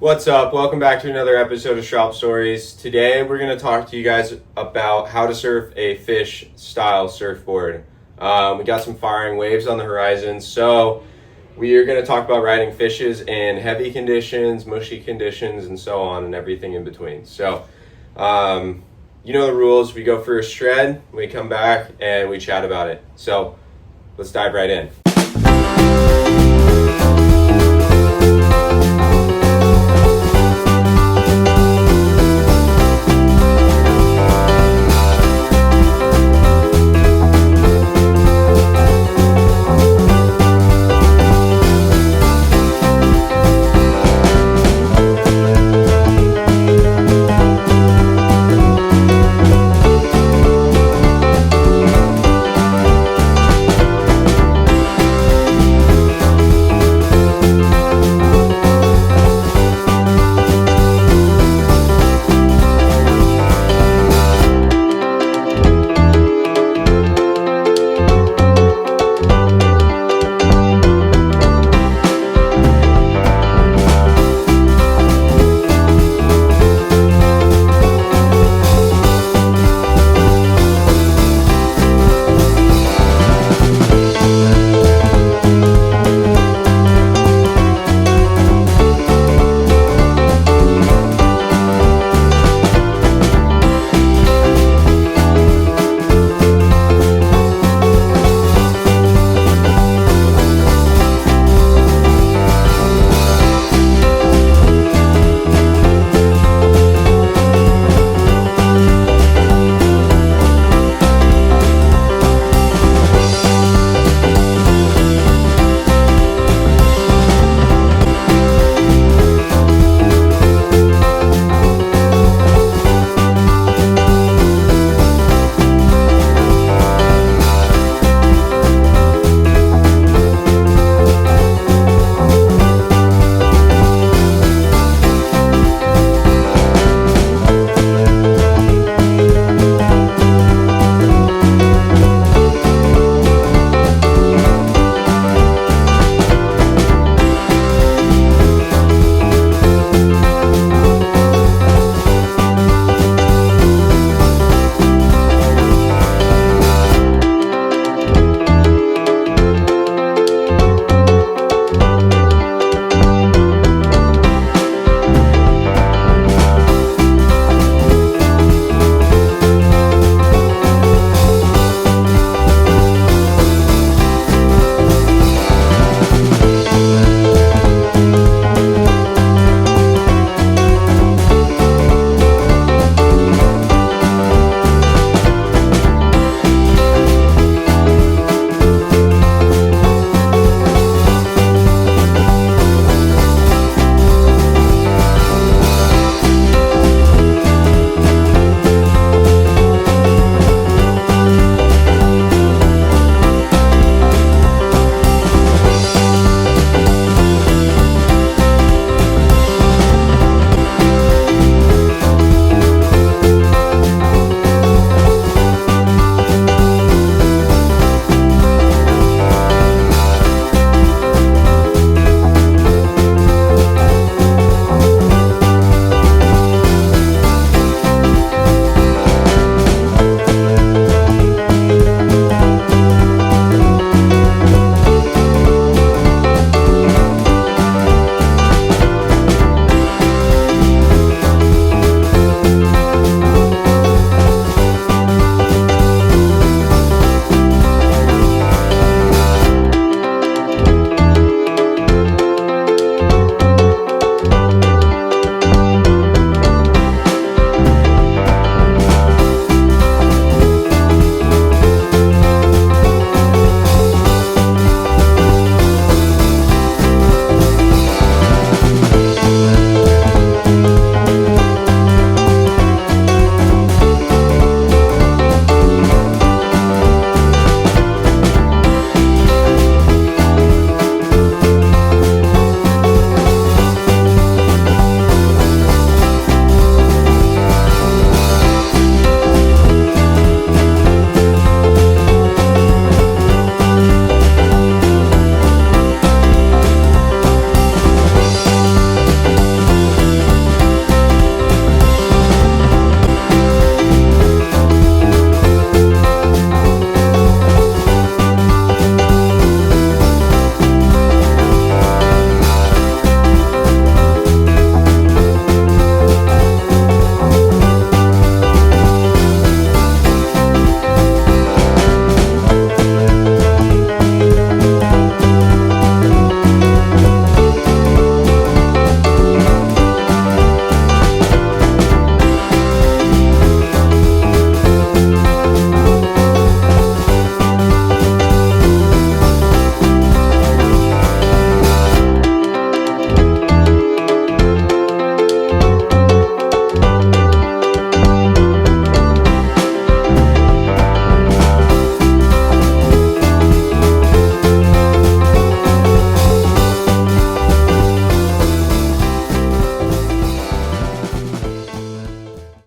What's up? Welcome back to another episode of Shop Stories. Today we're going to talk to you guys about how to surf a fish style surfboard. We got some firing waves on the horizon, so we are going to talk about riding fishes in heavy conditions, mushy conditions, and so on, and everything in between. So you know the rules. We go for a shred, we come back, and we chat about it. So let's dive right in.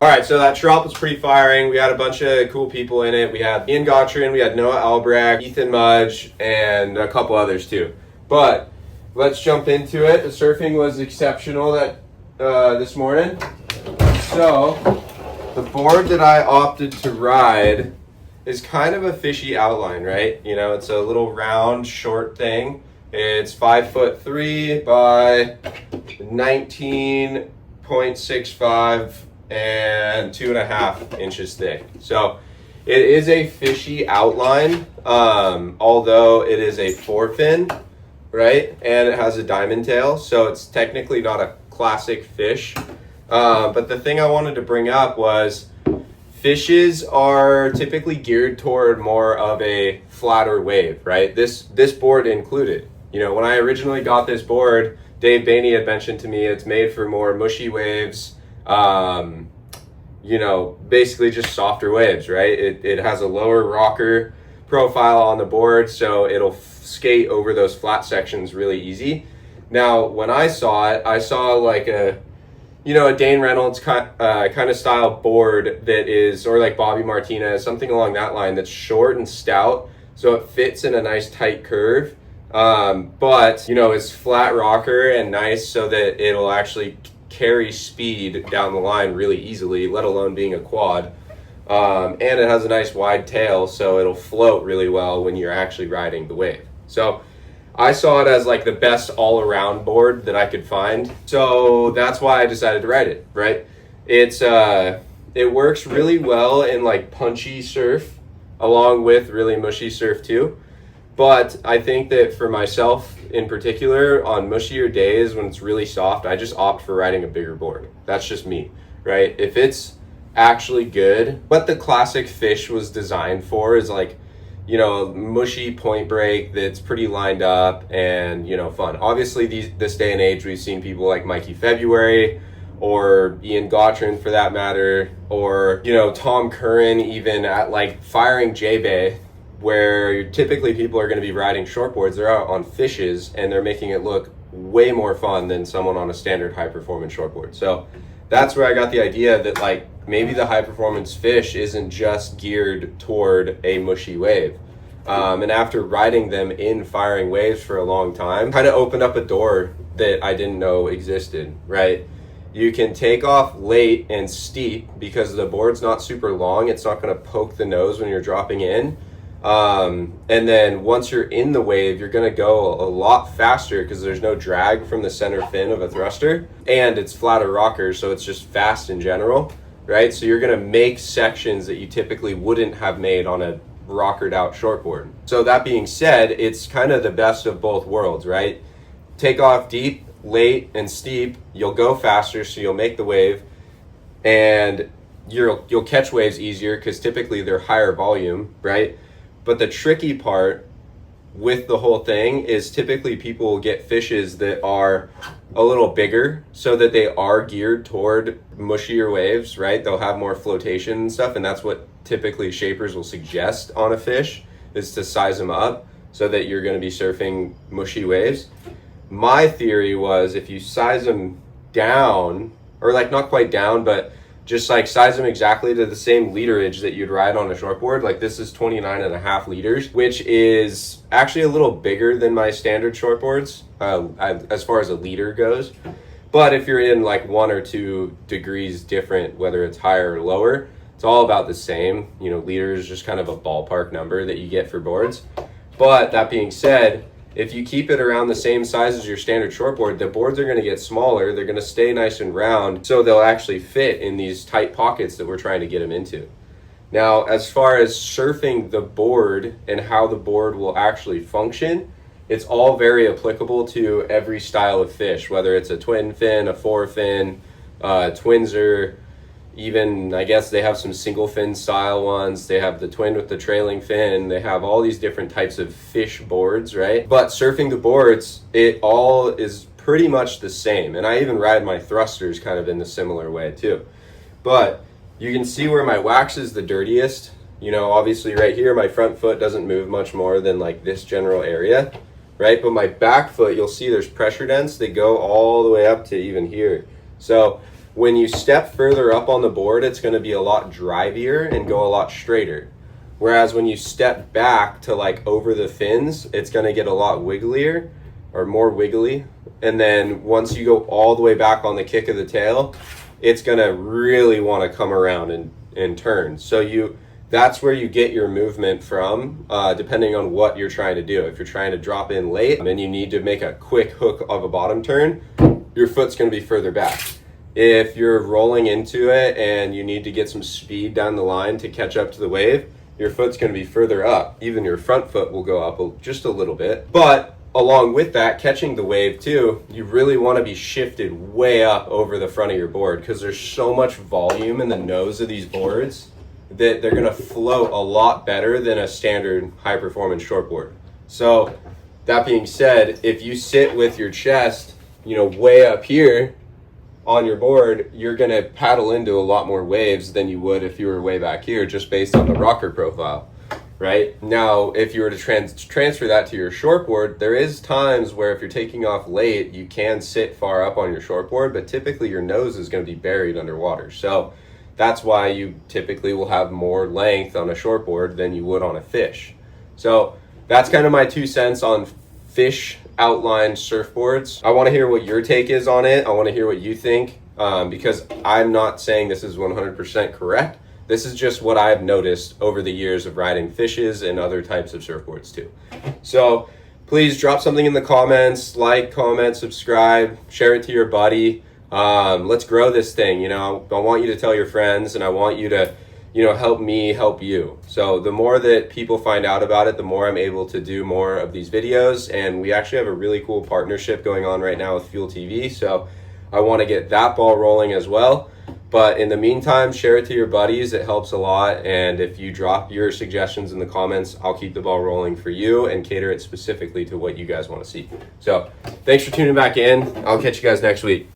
All right, so that Schropp was pretty firing. We had a bunch of cool people in it. We had Ian Gottrin, we had Noah Albrecht, Ethan Mudge, and a couple others too. But let's jump into it. The surfing was exceptional this morning. So the board that I opted to ride is kind of a fishy outline, right? You know, it's a little round, short thing. It's 5'3" by 19.65 and 2.5 inches thick. So it is a fishy outline, although it is a forefin, right? And it has a diamond tail, so it's technically not a classic fish. But the thing I wanted to bring up was fishes are typically geared toward more of a flatter wave, right? This board included. You know, when I originally got this board, Dave Bainey had mentioned to me it's made for more mushy waves, you know, basically just softer waves, right? It has a lower rocker profile on the board, so it'll skate over those flat sections really easy. Now, when I saw it, I saw like a Dane Reynolds kind of style board that is, or like Bobby Martinez, something along that line that's short and stout, so it fits in a nice tight curve. But, you know, it's flat rocker and nice so that it'll actually carry speed down the line really easily, let alone being a quad. And it has a nice wide tail, so it'll float really well when you're actually riding the wave. So I saw it as like the best all-around board that I could find. So that's why I decided to ride it, right? It works really well in like punchy surf along with really mushy surf too. But I think that for myself in particular, on mushier days when it's really soft, I just opt for riding a bigger board. That's just me, right? If it's actually good, what the classic fish was designed for is like, you know, mushy point break that's pretty lined up and, you know, fun. Obviously, this day and age, we've seen people like Mikey February or Ian Gottrin for that matter, or, you know, Tom Curran even at like firing J-Bay, where typically people are going to be riding shortboards. They're out on fishes and they're making it look way more fun than someone on a standard high performance shortboard. So that's where I got the idea that like maybe the high performance fish isn't just geared toward a mushy wave. And after riding them in firing waves for a long time, kind of opened up a door that I didn't know existed, right? You can take off late and steep because the board's not super long. It's not going to poke the nose when you're dropping in. And then once you're in the wave, you're going to go a lot faster because there's no drag from the center fin of a thruster, and it's flatter rocker, so it's just fast in general, right? So you're going to make sections that you typically wouldn't have made on a rockered out shortboard. So that being said, it's kind of the best of both worlds, right? Take off deep, late, and steep. You'll go faster, so you'll make the wave, and you'll catch waves easier because typically they're higher volume, right? But the tricky part with the whole thing is typically people will get fishes that are a little bigger so that they are geared toward mushier waves, right? They'll have more flotation and stuff, and that's what typically shapers will suggest on a fish, is to size them up so that you're going to be surfing mushy waves. My theory was if you size them down, or like not quite down, but just like size them exactly to the same literage that you'd ride on a shortboard. Like this is 29.5 liters, which is actually a little bigger than my standard shortboards as far as a liter goes. But if you're in like 1 or 2 degrees different, whether it's higher or lower, it's all about the same. You know, liter is just kind of a ballpark number that you get for boards. But that being said, if you keep it around the same size as your standard shortboard, the boards are going to get smaller. They're going to stay nice and round, so they'll actually fit in these tight pockets that we're trying to get them into. Now, as far as surfing the board and how the board will actually function, it's all very applicable to every style of fish, whether it's a twin fin, a four fin, twinser, even I guess they have some single fin style ones. They have the twin with the trailing fin. They have all these different types of fish boards, right? But surfing the boards, it all is pretty much the same. And I even ride my thrusters kind of in a similar way too. But you can see where my wax is the dirtiest. You know, obviously right here, my front foot doesn't move much more than like this general area, right? But my back foot, you'll see there's pressure dents that go all the way up to even here. So when you step further up on the board, it's going to be a lot drivier and go a lot straighter. Whereas when you step back to like over the fins, it's going to get a lot wigglier or more wiggly. And then once you go all the way back on the kick of the tail, it's going to really want to come around and turn. So that's where you get your movement from, depending on what you're trying to do. If you're trying to drop in late and you need to make a quick hook of a bottom turn, your foot's going to be further back. If you're rolling into it and you need to get some speed down the line to catch up to the wave, your foot's going to be further up. Even your front foot will go up just a little bit. But along with that, catching the wave too, you really want to be shifted way up over the front of your board because there's so much volume in the nose of these boards that they're going to float a lot better than a standard high performance shortboard. So that being said, if you sit with your chest, way up here on your board, you're going to paddle into a lot more waves than you would if you were way back here, just based on the rocker profile, right? Now, if you were to transfer that to your shortboard, there is times where if you're taking off late, you can sit far up on your shortboard, but typically your nose is going to be buried underwater. So that's why you typically will have more length on a shortboard than you would on a fish. So that's kind of my 2 cents on fish outline surfboards. I want to hear what your take is on it. I want to hear what you think, because I'm not saying this is 100% correct. This is just what I've noticed over the years of riding fishes and other types of surfboards too. So please drop something in the comments, like, comment, subscribe, share it to your buddy. Let's grow this thing. I want you to tell your friends, and I want you to help me help you. So the more that people find out about it, the more I'm able to do more of these videos. And we actually have a really cool partnership going on right now with Fuel TV. So I want to get that ball rolling as well. But in the meantime, share it to your buddies. It helps a lot. And if you drop your suggestions in the comments, I'll keep the ball rolling for you and cater it specifically to what you guys want to see. So thanks for tuning back in. I'll catch you guys next week.